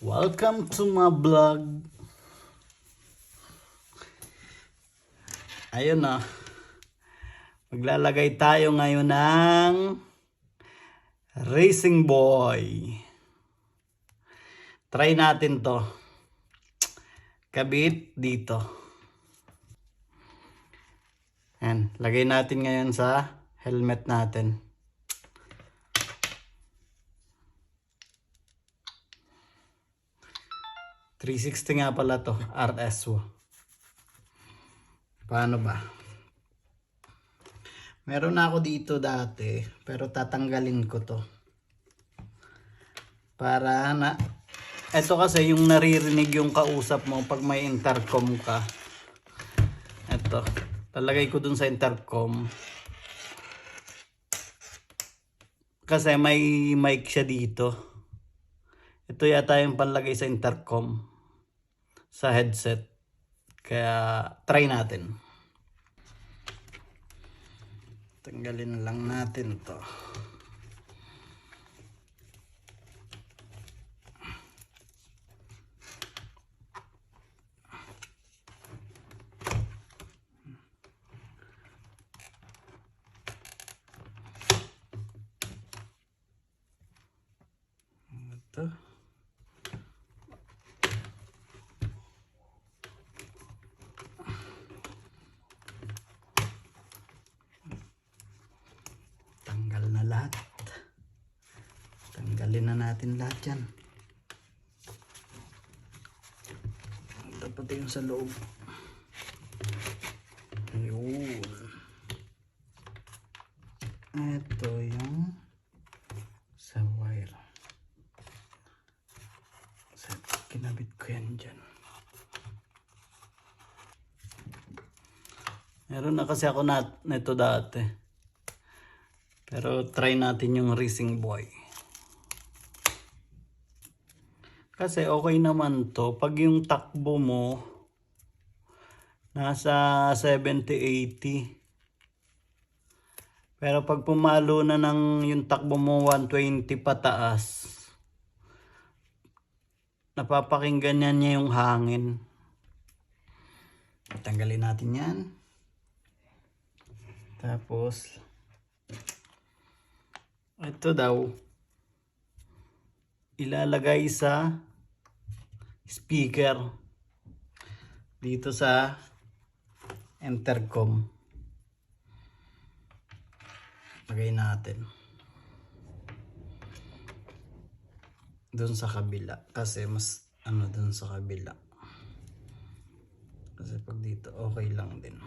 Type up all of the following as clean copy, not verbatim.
Welcome to my vlog. Ayun na. Maglalagay tayo ngayon ng Racing Boy. Try natin to. Kabit dito. Yan. Lagay natin ngayon sa helmet natin. .360 nga pala to. RS. Paano ba? Meron na ako dito dati, pero tatanggalin ko to. Para na, ito kasi yung naririnig yung kausap mo pag may intercom ka. Ito, talagay ko dun sa intercom. Kasi may mic siya dito. Ito yata yung panlagay sa intercom. Sa headset. Kaya try natin. Tanggalin na lang natin to. Ito. Tanggal na lahat. Tanggalin na natin lahat yan. Ito pati yung sa loob. Ayun. Ito yung sa wire. So, kinabit ko yan dyan. Meron na kasi ako nito dati. Pero try natin yung Racing Boy. Kasi okay naman to. Pag yung takbo mo nasa 70-80. Pero pag pumalo na ng yung takbo mo 120 pataas, napapakinggan niya yung hangin. Tanggalin natin yan. Tapos ito daw ilalagay sa speaker dito sa intercom. Lagay natin doon sa kabila kasi mas doon sa kabila kasi pag dito okay lang din.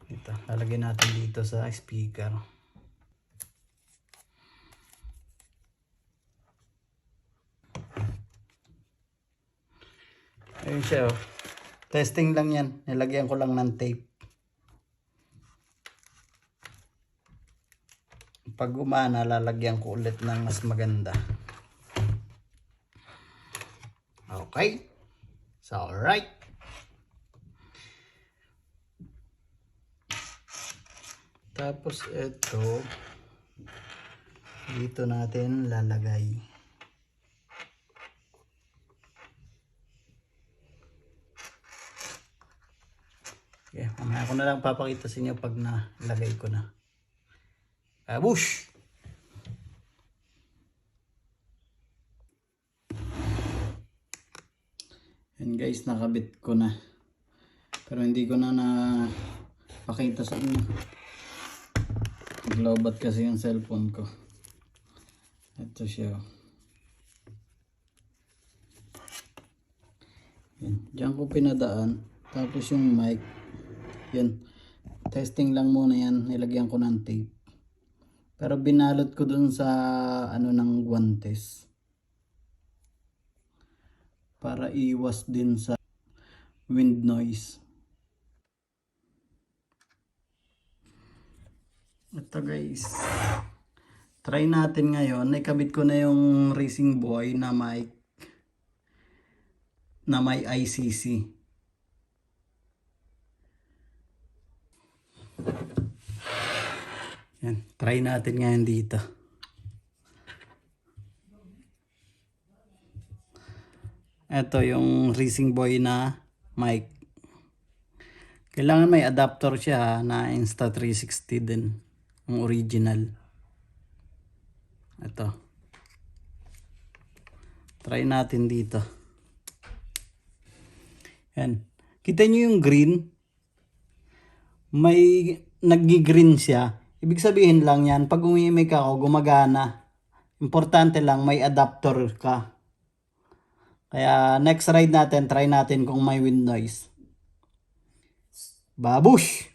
Ito lalagay natin dito sa speaker. Ayun siya oh. Testing lang yan. Nilagyan ko lang ng tape. Pag gumana, lalagyan ko ulit ng mas maganda. Okay. So, alright. Tapos ito, dito natin lalagay. Okay, mamaya ko na lang papakita sa inyo pag nalagay ko na. Abush! Yan guys, nakabit ko na. Pero hindi ko na pakita sa inyo. Naglobat kasi yung cellphone ko. Ito siya. Yan. Diyan ko pinadaan. Tapos yung mic. Yan. Testing lang muna yan. Nilagyan ko ng tape. Pero binalot ko dun sa ng guantes. Para iwas din sa wind noise. Ito guys. Try natin ngayon. Nakabit ko na yung Racing Boy na mic. Na may ICC. Yan, try natin ngayon dito. Ito yung Racing Boy na mic. Kailangan may adapter siya na Insta360 din. Yung original. Ito. Try natin dito. Yan. Kita nyo yung green? May nag-green siya. Ibig sabihin lang yan, pag umimik ako, gumagana. Importante lang, may adapter ka. Kaya next ride natin, try natin kung may wind noise. Babush!